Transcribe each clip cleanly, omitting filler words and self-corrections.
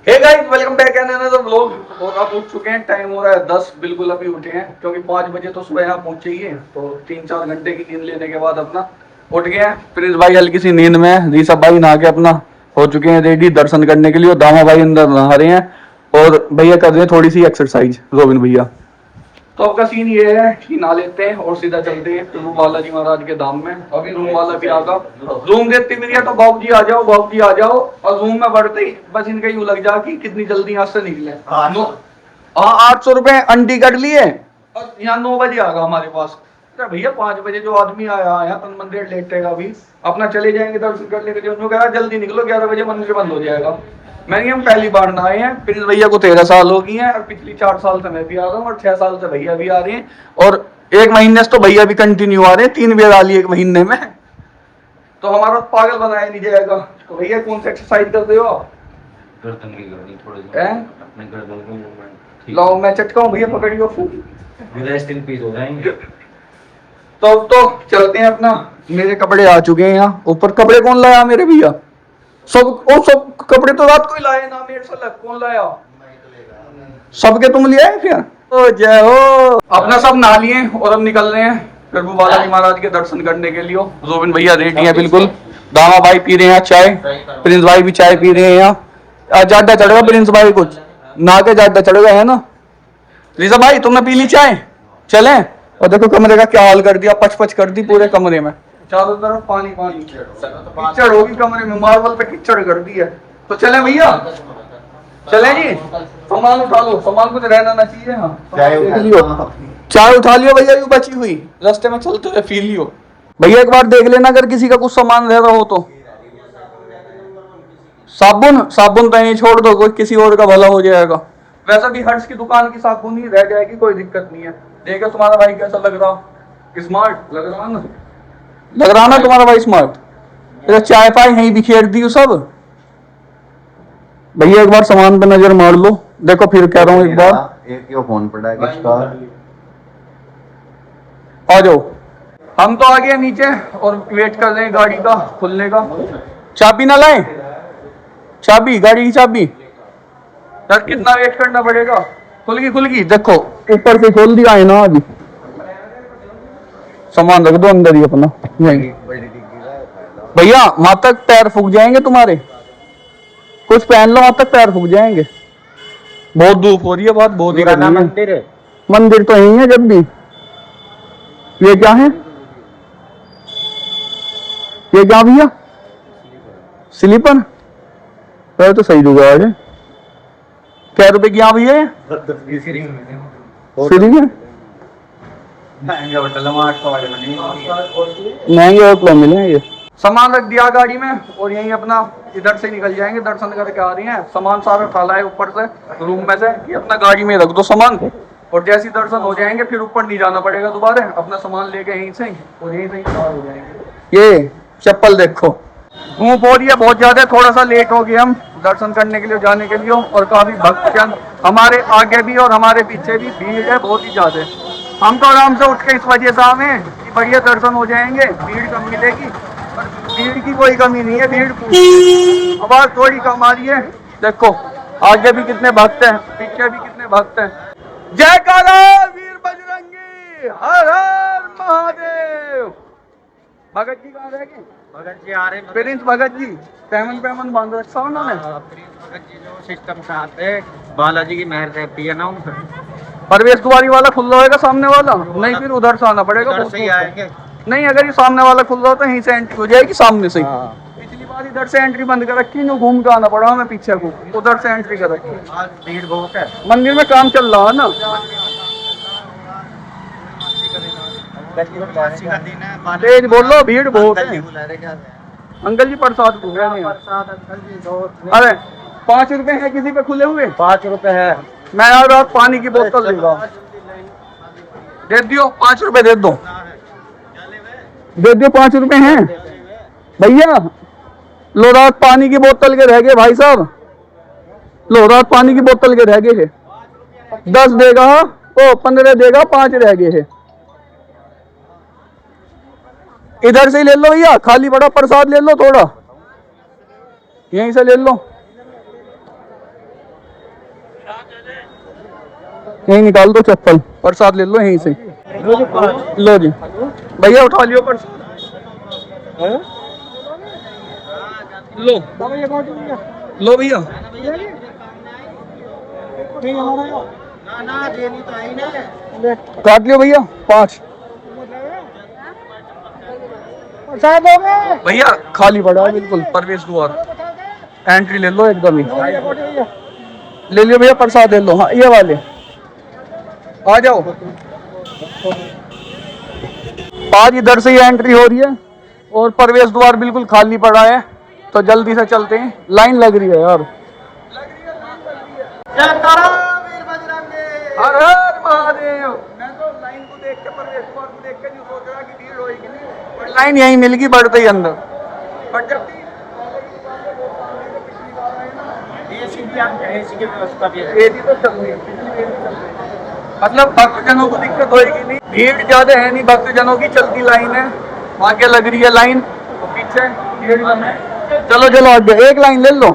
Hey guys, welcome back and another vlog. और आप उठ चुके हैं, टाइम हो रहा है 10, बिल्कुल अभी उठे हैं क्योंकि 5 बजे तो सुबह यहाँ पहुंचे ही हैं। तो 3-4 घंटे की नींद लेने के बाद अपना उठ गए हैं। प्रिंस भाई हल्की सी नींद में है, ऋषभ भाई नहा के अपना हो चुके हैं रेडी दर्शन करने के लिए। और दामा भाई अंदर नहा रहे हैं और भैया कर रहे हैं थोड़ी सी एक्सरसाइज, रोबिन भैया। तो आपका सीन ये है कि नहा लेते हैं और सीधा चलते हैं रूम बालाजी महाराज के धाम में। अभी रूम वाला भी आगा, रूम देखते भी तो बाबू जी आ जाओ, बाबू जी आ जाओ। और रूम में बढ़ते ही बस इनका यूं लग जा कि कितनी जल्दी यहाँ से निकले। हाँ, 800 रुपए अंटी कर लिए और यहाँ 9 बजे आगा हमारे पास। अरे भैया 5 बजे जो आदमी आया तन मंदिर लेटेगा अभी, अपना चले जाएंगे दर्शन करने के लिए। उन्होंने कहा जल्दी निकलो, 11 बजे मंदिर बंद हो जाएगा। मैंने हम पहली बार ना आए हैं, प्रिंस भैया को 13 साल हो गई हैं और पिछली 4 साल से मैं भी आ रहा हूँ और 6 साल से भैया भी आ रहे हैं। और 1 महीने से तो भैया भी कंटिन्यू आ रहे हैं, 3 बार आ ली 1 महीने में। तो हमारा पागल बनाया नहीं जाएगा। तो भैया कौन सा एक्सरसाइज कर रहे हो आप? गर्दन की करनी थोड़ी अपने गर्दन की मूवमेंट। लाओ मैं चटकाऊं भैया, पकड़ियो फूल। रेस्ट इन पीस हो जाएंगे। तो चलते हैं अपना। मेरे कपड़े आ चुके हैं यहाँ ऊपर। कपड़े कौन लाया मेरे भैया? सब कपड़े तो रात को ही लाए ना, मेरे से लग कौन लाया? सबके तुम ले आए फिर? ओ जय हो। अपना सब नहा लिए और अब निकल रहे हैं प्रभु बालाजी महाराज के दर्शन करने के लिए। रोबिन भैया रेडी है बिल्कुल। दामा भाई पी रहे हैं चाय, प्रिंस भाई भी चाय पी रहे हैं यहाँ। ज्यादा चढ़ेगा प्रिंस भाई, कुछ नहा के ज्यादा चढ़ेगा है ना। ऋषभ भाई तुमने पी ली चाय? चलें। और देखो कमरे का क्या हाल कर दिया, पच कर दी पूरे कमरे में, चारों तरफ पानी पानी, कीचड़ होगी कमरे में, मार्बल पे कीचड़ कर दी है। तो चले भैया, चले जी। सामान उठा लो, सामान कुछ रहना ना चाहिए। हाँ चाय उठा लियो भैया, यूं बची हुई रास्ते में चलते हुए पी लियो। भैया एक बार देख लेना अगर किसी का कुछ सामान रह रहा हो तो। साबुन तो नहीं, छोड़ दो, कोई किसी और का भला हो जाएगा। वैसे भी हर्ष की दुकान की साबुन ही रह जाएगी, कोई दिक्कत नहीं है। देखो तुम्हारा भाई कैसा लग रहा, स्मार्ट लग रहा ना? लग रहा ना तुम्हारा भाई स्मार्ट? तेरा चाय पाई यहीं बिखेर दी सब। भैया एक बार सामान पे नजर मार लो, देखो फिर कह रहा हूँ एक बार। एक क्यों फोन पड़ा है किसका? आ जाओ। हम तो आ गए नीचे और वेट कर रहे हैं गाड़ी का खुलने का। चाबी ना लाए? चाबी, गाड़ी की चाबी यार, कितना वेट करना पड़ेगा? खुल गई देखो, ऊपर से खोल दिया है ना। अभी सामान रख दो अंदर ही अपना। नहीं भैया वहां तक पैर फूक जाएंगे तुम्हारे, कुछ पहन लो, वहां तक पैर फूक जाएंगे। बहुत धूप हो रही है, बात बहुत ही गर्मी है। मंदिर तो यही है जब भी। ये क्या है? ये क्या भैया? स्लीपर? अरे तो सही जुगाड़ है। क्या रुपए की? भैया महंगे होटलों मिलेंगे। सामान रख दिया गाड़ी में और यहीं अपना इधर से निकल जाएंगे, दर्शन करके आ रही हैं। सामान सारा उठा है ऊपर से रूम में से, ये अपना गाड़ी में रख दो सामान। और जैसे दर्शन हो जाएंगे फिर ऊपर नहीं जाना पड़ेगा दोबारा, अपना सामान लेके यहीं से और यहीं से पार हो जाएंगे। ये चप्पल देखो, धूप हो रही है बहुत ज्यादा, थोड़ा सा लेट हो गए हम दर्शन करने के लिए जाने के लिए। और काफी भक्तजन हमारे आगे भी और हमारे पीछे भी, भीड़ है बहुत ही ज्यादा। हम तो आराम से उठ के इस वजह से आए कि बढ़िया दर्शन हो जाएंगे, भीड़ कम मिलेगी। पर भीड़ की कोई कमी नहीं है, भीड़ पूरी, आवाज थोड़ी कम आ रही है। देखो आगे भी कितने भक्त हैं, पीछे भी कितने भक्त हैं। जयकारा वीर बजरंगी, हर हर महादेव। भगत जी कहाँ रह गए? भगत जी आ रहे हैं। प्रिंस भगत जी पैमन बांध रखा उन्होंने। प्रिंस भगत जी जो सिस्टम से आते बालाजी की मेहर रहती है ना उन पर। प्रवेश द्वारी वाला खुल रहा होगा सामने वाला? नहीं फिर उधर से आना पड़ेगा। उधर से ही आएंगे। नहीं, अगर ये सामने वाला खुल रहा हो तो यहीं से एंट्री हो जाएगी सामने से। पिछली बार इधर से एंट्री बंद कर रखी, जो घूम के आना पड़ा हमें पीछे को, उधर से एंट्री कर रखी। आज भीड़ बहुत है, मंदिर में काम चल रहा है ना। तेज बोलो, भीड़ बहुत है। अंकल जी प्रसाद पूछ रहे हैं। अरे 5 रुपए है किसी पे खुले हुए? 5 रुपए है। मैं यार रात पानी की बोतल देगा, दे दियो 5 रुपए दे दो, दे दियो 5 रुपए हैं भैया। लो रात पानी की बोतल के रह गए भाई साहब, लो रात पानी की बोतल के रह गए है। 10 देगा ओ 15 देगा, 5 रह गए है। इधर से ले लो भैया, खाली बड़ा प्रसाद ले लो, थोड़ा यहीं से ले लो। यहीं निकाल दो चप्पल, प्रसाद ले लो यहीं से। लो जी भैया, उठा लियो प्रसाद। लो लो भैया, काट लियो भैया 5। भैया खाली पड़ा है बिल्कुल प्रवेश द्वार, एंट्री ले लो एकदम ही। ले लियो भैया प्रसाद ले लो। हाँ ये वाले आ जाओ। आज इधर से ही एंट्री हो रही है और प्रवेश द्वार बिल्कुल खाली पड़ा है, तो जल्दी से चलते हैं। लाइन लग रही है यार। हर हर महादेव। मैं तो लाइन को देख के, प्रवेश द्वार को देख के नहीं सोच रहा कि भीड़ होगी नहीं, पर लाइन यहीं मिलेगी बढ़ते ही अंदर। पर जब एसी की व्यवस्था भी है। एसी तो चल रही है, मतलब भक्तजनों को दिक्कत होगी नहीं, भीड़ ज्यादा है नहीं, भक्तजनों की चलती लाइन है। आगे लग रही है लाइन, पीछे भीड़ कम है। चलो चलो आगे एक लाइन ले लो।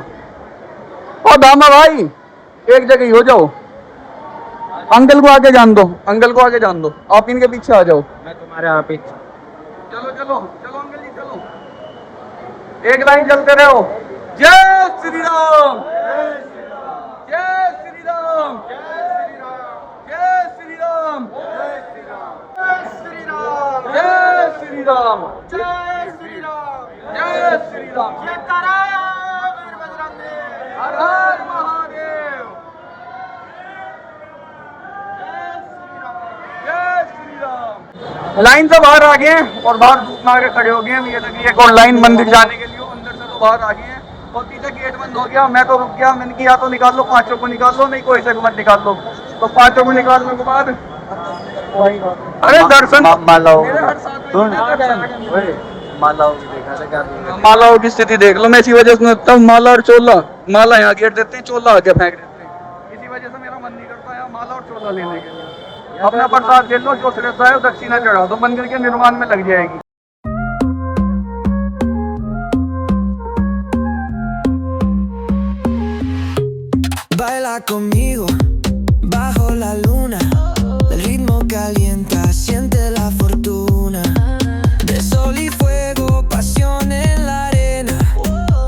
ओ दामा भाई एक जगह ही हो जाओ। अंकल को आगे जान दो, अंकल को आगे जान दो, आप इनके पीछे आ जाओ। मैं तुम्हारे आप ही। चलो चलो चलो अंकल जी चलो, एक लाइन चलते रहो। जय श्री राम, जय श्री राम, जय श्री राम, जय श्री राम, जय श्री राम, जय श्री राम, जय श्री राम। हर हर महादेव। जय श्री राम। लाइन से बाहर आ गए हैं और बाहर धूप में आके खड़े हो गए हैं। ये लगी एक और लाइन मंदिर जाने के लिए, अंदर से तो बाहर आ गए हैं और पीछे गेट बंद हो गया। मैं तो रुक गया, मैंने किया तो निकाल लो, 5 को निकाल लो, नहीं कोई से मत निकाल लो। तो 5 को निकालने के बाद अरे दर्शन मालाओं की स्थिति देख लो। मैं इसी वजह से तब माला और चोला, माला यहाँ गिर देते हैं, चोला आके फेंक देते हैं। इसी वजह से मेरा मन नहीं करता है माला और चोला लेने के लिए। अपना प्रसाद ले लो, जो श्रद्धा है दक्षिणा चढ़ा दो, मंदिर के निर्माण में लग जाएगी। Baila conmigo bajo la luna, el ritmo calienta, siente la fortuna de sol y fuego, pasión en la arena.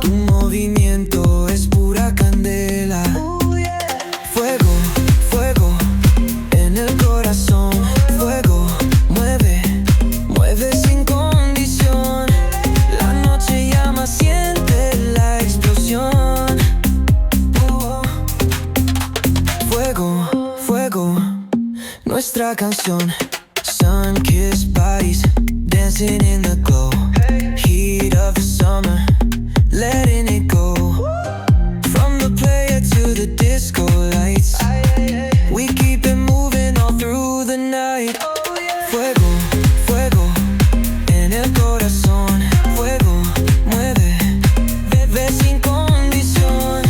Tu movimiento es pura candela. Fuego, fuego en el corazón. Fuego, mueve, mueve sin condición. La noche llama, siente la explosión. Fuego, fuego, nuestra canción. Sun-kissed bodies dancing in the glow. Heat of the summer, letting it go. From the player to the disco lights, we keep it moving all through the night. Fuego, fuego en el corazón. Fuego, mueve, bebe sin condición.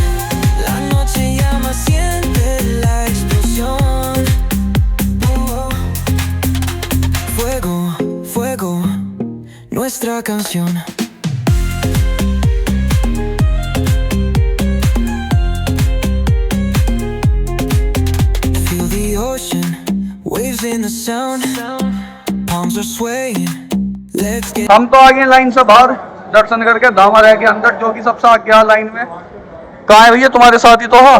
La noche llama, siente la explosión. Fuego, fuego, nuestra canción. Feel the ocean, waves in the sound. Palms are swaying, let's get. हम तो आ गए line से बाहर, दर्शन करके धामा रह के अंदर, जो कि सबसे आगे गया लाइन में। कहाँ है भैया तुम्हारे साथी तो हो,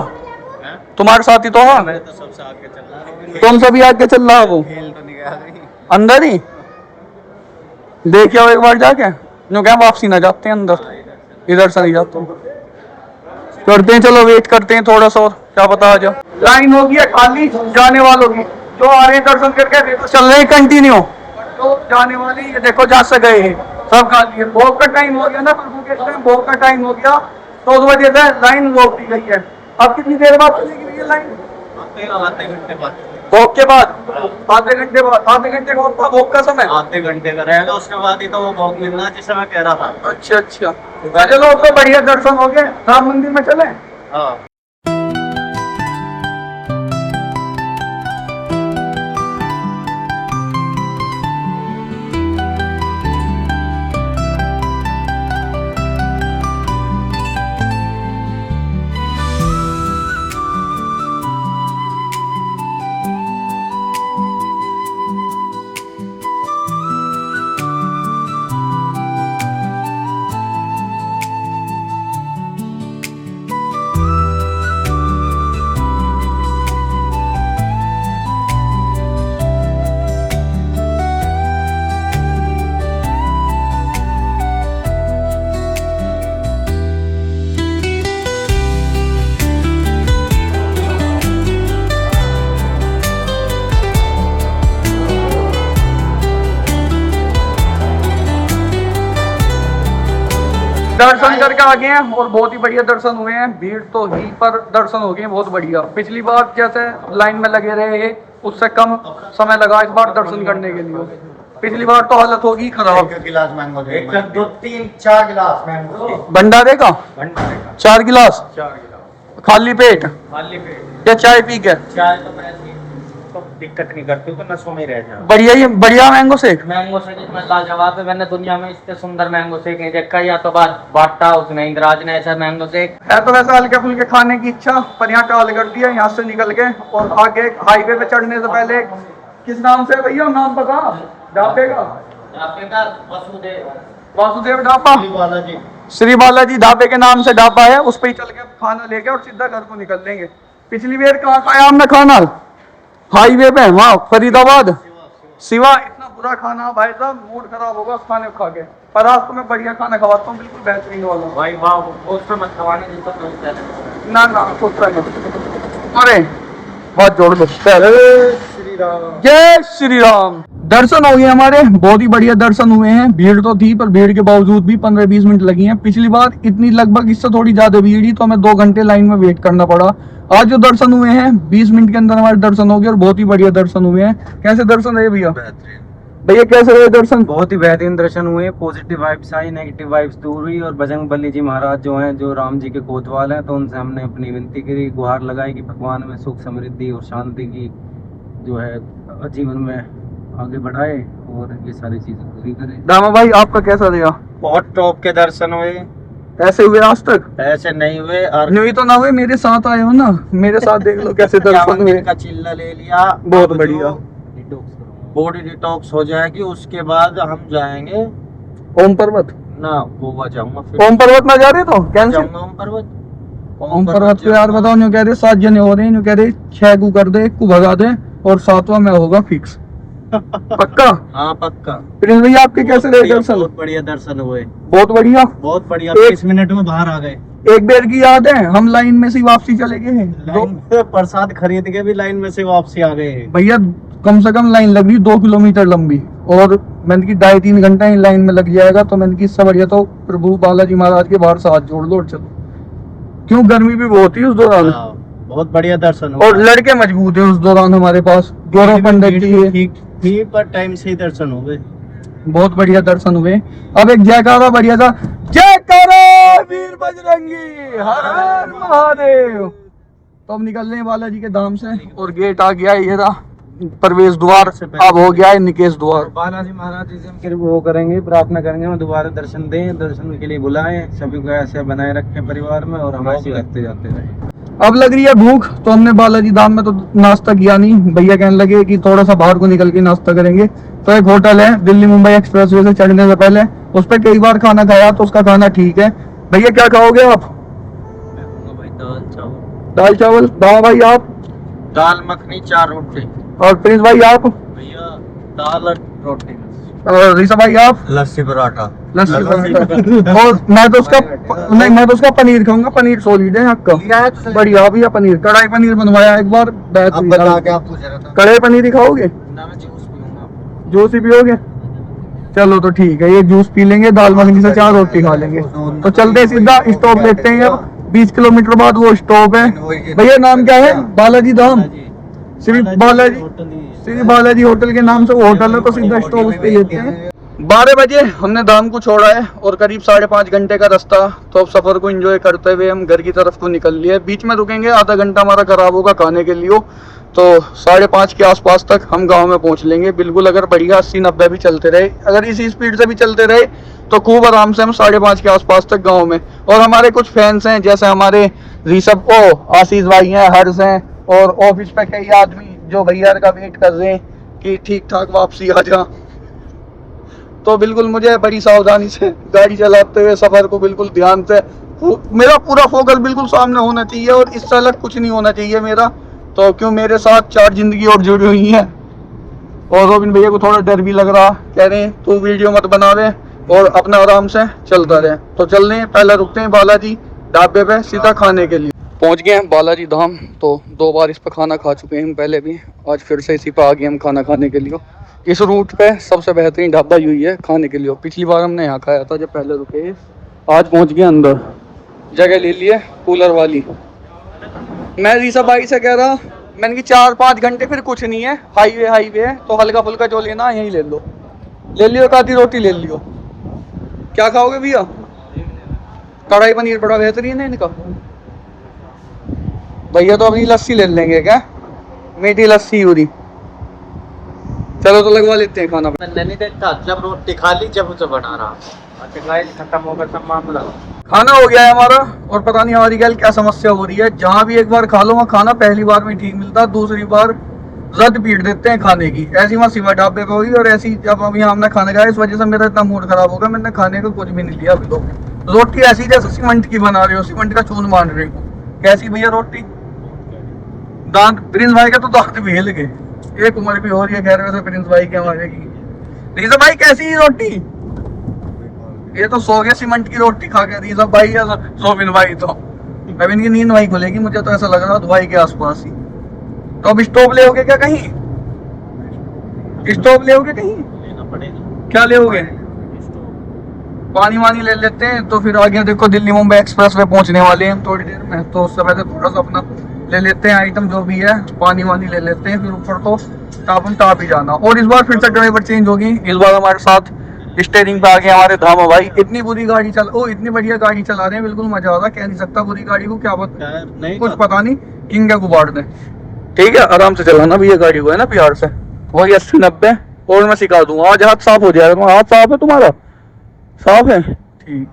तुम्हारे साथी तो हो, मैं तो सबसे आगे चल रहा हूँ। तुम सभी आगे चल रहा हो खेल तो नहीं गया नहीं। अंदर ही देखिए एक बार जाके, जो क्या वापसी ना जाते हैं अंदर, इधर से नहीं जाते। करते हैं चलो, वेट करते हैं थोड़ा सा और, क्या पता आ जाओ। लाइन होगी है खाली जाने वालों की, जो आ रहे हैं दर्शन करके वे तो चल रहे हैं कंटिन्यू, जो जाने वाले ये देखो जा से गए हैं सब खाली है। भोग का टाइम हो गया ना प्रभु के टाइम, भोग का टाइम हो गया तो उस वजह से लाइन रोक दी गई है। अब कितनी देर बाद चलेगी भैया लाइन? आधे घंटे बाद। भोग के बाद आधे घंटे बाद, आधे घंटे का भोग का समय, आधे घंटे का रहेगा, उसके बाद ही तो वो भोग मिलना है जिसे मैं कह रहा था। अच्छा अच्छा चलो, अब तो बढ़िया दर्शन हो गए। राम मंदिर में चले। हाँ। दर्शन करके आ गए हैं और बहुत ही बढ़िया दर्शन हुए हैं। भीड़ तो ही पर दर्शन हो गए बहुत बढ़िया। पिछली बार जैसे लाइन में लगे रहे उससे कम समय लगा इस बार दर्शन करने के लिए। पिछली बार तो हालत होगी खराब। गिलास मैंगो दे, एक 2 3 4 गिलास मैंगो भंडारे का भंडारे का 4 गिलास 4 गिलास खाली पेट खाली पेट। या चाय पी के? चाय तो मैं तो दिक्कत नहीं करती हूँ, तो नशों में रह जाओ। बढ़िया ही बढ़िया मैंगो शेक। मैंगो शेक इसमें लाजवाब है। मैंने दुनिया में इससे सुंदर मैंगो शेक नहीं देखा। या तो बाटा उसने इंद्राज ने ऐसा मैंगो शेक है तो वैसे हल्के फुल्के खाने की इच्छा, पर यहाँ टाल कर दिया। यहाँ से निकल के और आगे हाईवे पे चढ़ने से पहले किस नाम से भैया नाम बता ढाबे का? वासुदेव ढाबा, बालाजी श्री बालाजी ढाबे के नाम से ढाबा है। उस पे ही चल के खाना लेके और सीधा घर को निकल लेंगे। पिछली बार कहाँ खाया हमने खाना? हाईवे पे वहाँ फरीदाबाद सिवा। इतना बुरा खाना भाई साहब, मूड खराब होगा उस खाने को खा के। पर आज तो मैं बढ़िया खाना खवाता हूँ, बिल्कुल बेहतरीन वाला। भाई वाह, उसमें मत खवाने जिसको तो ना ना कुछ नहीं। अरे बहुत जोड़ दो। श्री राम। जय श्री राम। दर्शन हो गए हमारे, बहुत ही बढ़िया दर्शन हुए हैं। भीड़ तो थी पर भीड़ के बावजूद भी 15-20 मिनट लगी हैं। पिछली बार इतनी लगभग इससे थोड़ी ज्यादा भीड़ ही, तो हमें 2 घंटे लाइन में वेट करना पड़ा। आज जो दर्शन हुए हैं 20 मिनट के अंदर हमारे दर्शन हो गए और बहुत ही बढ़िया दर्शन हुए हैं। कैसे दर्शन रहे भैया? भैया कैसे रहे दर्शन? बहुत ही बेहतरीन दर्शन हुए। पॉजिटिव वाइब्स आई, नेगेटिव वाइब्स दूर हुई। और बजरंगबली जी महाराज जो हैं, जो राम जी के कोतवाल हैं, तो उनसे हमने अपनी विनती करी, गुहार लगाई कि भगवान में सुख समृद्धि और शांति की जो है जीवन में आगे बढ़ाए और ये सारी चीजें पूरी करें। दामा भाई आपका कैसा रहा? बहुत टॉप के दर्शन हुए। ऐसे हुए आज तक? ऐसे नहीं हुए। और नहीं तो ना हुए, मेरे साथ आए हो ना, मेरे साथ देख लो कैसे दर्शन हुए। का चिल्ला ले लिया, बहुत बढ़िया। बॉडी डिटॉक्स हो जाएगी। उसके बाद हम जाएंगे ओम पर्वत ना, गोवा जाऊंगा। फिर ओम पर्वत ना जा रहे तो कैंसिल? जाऊंगा ओम पर्वत। ओम पर्वत को यार बताओ, न्यू कह रहे 7 जने हो रहे हैं, न्यू कह रहे 6 को कर दे, 1 को भगा दे और 7वां में होगा फिक्स। पक्का? हाँ पक्का। प्रिंस भैया आपके कैसे रहे दर्शन? बहुत बढ़िया दर्शन हुए। बहुत बढ़िया। बहुत बढ़िया। 30 मिनट में बाहर आ गए। एक बेर की याद है, हम लाइन में से वापसी चले गए हैं। लाइन पे प्रसाद खरीद के भी लाइन में से वापसी आ गए। भैया कम से कम लाइन लग रही 2 किलोमीटर लंबी, और मैंने की 2.5-3 घंटा ही लाइन में लग जाएगा। तो मैंने की इससे बढ़िया तो प्रभु बालाजी महाराज के बाहर साथ जोड़ लो और चलो। क्यों, गर्मी भी बहुत थी उस दौरान। बहुत बढ़िया दर्शन हुआ। और लड़के मजबूत है उस दौरान हमारे पास। गौरव पंडित जी है। ठीक पर टाइम से ही दर्शन हो गए। बहुत बढ़िया दर्शन हुए। अब एक जयकारा बढ़िया था, जयकारा वीर बजरंगी हर हर महादेव। तो अब निकल रहे हैं बालाजी के धाम से और गेट आ गया है, ये रहा प्रवेश द्वार। अब हो गया है निकेश द्वार। बालाजी महाराज जी से हम फिर वो करेंगे, प्रार्थना करेंगे, हम दोबारा दर्शन दें, दर्शन के लिए बुलाएं, सभी को ऐसे बनाए रखें परिवार में और हमारे रखते जाते रहे। अब लग रही है भूख, तो हमने बालाजी धाम में तो नाश्ता किया नहीं। भैया कहने लगे कि थोड़ा सा बाहर को निकल के नाश्ता करेंगे। तो एक होटल है दिल्ली मुंबई एक्सप्रेसवे से चढ़ने से पहले, उस पर कई बार खाना खाया तो उसका खाना ठीक है। भैया क्या खाओगे आप? दाल चावल। दावा भाई आप? दाल मखनी 4 रोटी। और प्रिंस भाई आप? भैया दाल और रोटी। और ऋषभ भाई आप? लस्सी पराठा। लस्सी पराठा। और मैं तो उसका नहीं, मैं तो उसका पनीर खाऊंगा। पनीर सॉलिड है आपका, बढ़िया भैया। पनीर कढ़ाई पनीर बनवाया एक बार, कढ़ाई पनीर ही खाओगे? जूस ही पियोगे? चलो तो ठीक है, ये जूस पी लेंगे, दाल मखनी से 4 रोटी खा लेंगे। तो चलते सीधा स्टॉप लेते हैं। 20 किलोमीटर बाद वो स्टॉप है। भैया नाम क्या है? बालाजी धाम, श्री बालाजी होटल के नाम से वो होटल है। तो सीधा स्टॉप उस पे लेते हैं। 12 बजे हमने धाम को छोड़ा है और करीब 5.5 घंटे का रास्ता। तो अब सफर को एंजॉय करते हुए हम घर की तरफ को निकल लिए। बीच में रुकेंगे, आधा घंटा हमारा खराब होगा खाने के लिए। तो 5:30 के आसपास तक हम गांव में पहुंच लेंगे बिल्कुल। अगर बढ़िया 80-90 भी चलते रहे, अगर इसी स्पीड से भी चलते रहे तो खूब आराम से हम 5:30 के आसपास तक गाँव में। और हमारे कुछ फैंस हैं, जैसे हमारे ऋषभ आशीष भाई हैं, हर्ष हैं, और ऑफिस पे कई आदमी जो भैया का वेट कर रहे हैं कि ठीक ठाक वापसी आ जा। तो बिल्कुल मुझे बड़ी सावधानी से गाड़ी चलाते हुए सफर को बिल्कुल ध्यान से, मेरा पूरा फोकस बिल्कुल सामने होना चाहिए और इससे अलग कुछ नहीं होना चाहिए मेरा। तो क्यों, मेरे साथ 4 जिंदगी और जुड़ी हुई हैं। और रोबिन भैया को थोड़ा डर भी लग रहा, कह रहे हैं तू वीडियो मत बना रहे और अपना आराम से चलता रहे। तो चल रहे हैं, पहले रुकते हैं बालाजी ढाबे पे सीधा खाने के लिए। पहुंच गए हैं बालाजी धाम। तो 2 बार इस पर खाना खा चुके हैं हम पहले भी, आज फिर से इसी पर आ गए हम खाना खाने के लिए। इस रूट पे सबसे बेहतरीन ढाबा यही है खाने के लिए। पिछली बार हमने यहाँ खाया था जब पहले रुके। आज पहुंच गए अंदर, जगह ले ली है कूलर वाली। मैं रीसा भाई से कह रहा, मैंने कि 4-5 घंटे फिर कुछ नहीं है, हाईवे है तो हल्का फुल्का जो लेना यहीं ले लो। ले लियो, एक आधी रोटी ले लियो। क्या खाओगे भैया? कढ़ाई पनीर बड़ा बेहतरीन है इनका। भैया तो अपनी लस्सी ले लेंगे क्या, मीठी लस्सी पूरी। चलो तो लगवा लेते हैं खाना। मैंने नहीं देखा, जब रोटी खा ली जब उसे बना रहा। अच्छा गाइस, खत्म हो गया सब मामला। खाना हो गया है हमारा, और पता नहीं हमारी क्या समस्या हो रही है। जहाँ भी एक बार खा लो वहाँ खाना पहली बार में ठीक मिलता, दूसरी बार रद्द पीट देते हैं खाने की। ऐसी वहाँ सिवा ढाबे पे हुई, और ऐसी जब अभी हमने खाने खाया, इस वजह से मेरा इतना मूड खराब होगा, मैंने खाने को कुछ भी नहीं लिया अभी। तो रोटी ऐसी जैसे सीमेंट की बना रहे हो, सीमेंट का चून मान रहे हो। कैसी भैया रोटी? दांत प्रिंस भाई का तो दांत भी हिल गए, एक उम्र भी हो रही है। खैर वैसे प्रिंस भाई के हमारे की। रीसा भाई कैसी है रोटी? ये तो सो गए सीमेंट की रोटी खा के। रीसा भाई या सोबिन भाई तो अब इनकी नींद वही खुलेगी, मुझे तो ऐसा लग रहा है दुबई के आसपास ही। तो अब स्टोव ले होगे क्या कहीं? स्टोव ले होगे कहीं? लेना पड़ेगा। क्या ले होगे? पानी वानी ले लेते हैं, तो फिर आगे देखो दिल्ली मुंबई एक्सप्रेस वे पहुंचने वाले हैं थोड़ी देर में, तो उससे पहले थोड़ा सा अपना ले लेते हैं आइटम जो भी है, पानी वानी ले लेते हैं। फिर ऊपर तो टाप ही जाना। और इस बार फिर से ड्राइवर चेंज होगी। इस बार हमारे साथ स्टेयरिंग पे आ गए हमारे धामा भाई। इतनी बुरी गाड़ी इतनी बढ़िया गाड़ी चला रहे हैं, बिल्कुल मजा आ रहा है। कह नहीं सकता बुरी गाड़ी को, क्या पता नहीं कुछ पता नहीं, किंग है गुबाड़ दे। ठीक है, आराम से चलाना भैया गाड़ी को, है ना, प्यार से। वही 80-90 और मैं सिखा दूंगा। आज हाथ साफ हो जाएगा। हाथ साफ है तुम्हारा? साफ है, ठीक।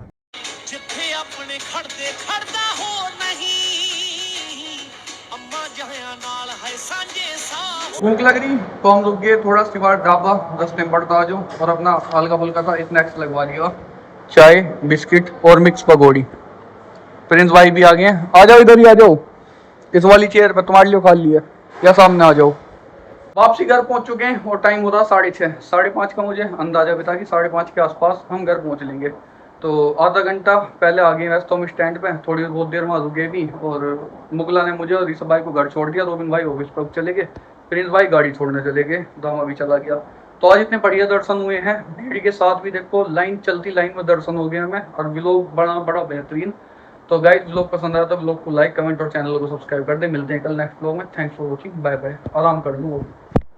जिथे अपने खड़दे खड़दा हो नहीं अम्मा जहां नाल है सांझे साह। भूख लग रही तो हम रुक गए थोड़ा सिवाड़ ढाबा, 10 मिनट पड़ता आ जाओ, और अपना हल्का फुल्का सा स्नैक्स लगवा लिया, चाय बिस्किट और मिक्स पकौड़ी। प्रिंस भाई भी आ गए हैं। आ जाओ, इधर ही आ जाओ, इस वाली चेयर पर तुम्हारे लिए खाली है, या सामने आ जाओ। वापसी घर पहुंच चुके हैं, और टाइम हो रहा 6:30, 5:30 का मुझे अंदाजा भी था कि 5:30 के आसपास हम घर पहुंच लेंगे। तो आधा घंटा पहले आ गए वैसे तो हम स्टैंड पे, थोड़ी बहुत देर वहाँ रुके भी, और मुगला ने मुझे और ऋषभ भाई को घर छोड़ दिया। रोबिन भाई ऑफिस पर चले गए, प्रिंस भाई गाड़ी छोड़ने चले गए, दामा भी चला गया। तो आज इतने बढ़िया दर्शन हुए हैं, भीड़ के साथ भी देखो, लाइन चलती लाइन में दर्शन हो गए हमें, और व्लॉग बड़ा बेहतरीन। तो गाइस, व्लॉग पसंद आया तो व्लॉग को लाइक कमेंट और चैनल को सब्सक्राइब कर दे। मिलते हैं कल नेक्स्ट व्लॉग में। Thanks for watching, bye bye. आराम कर लूँ।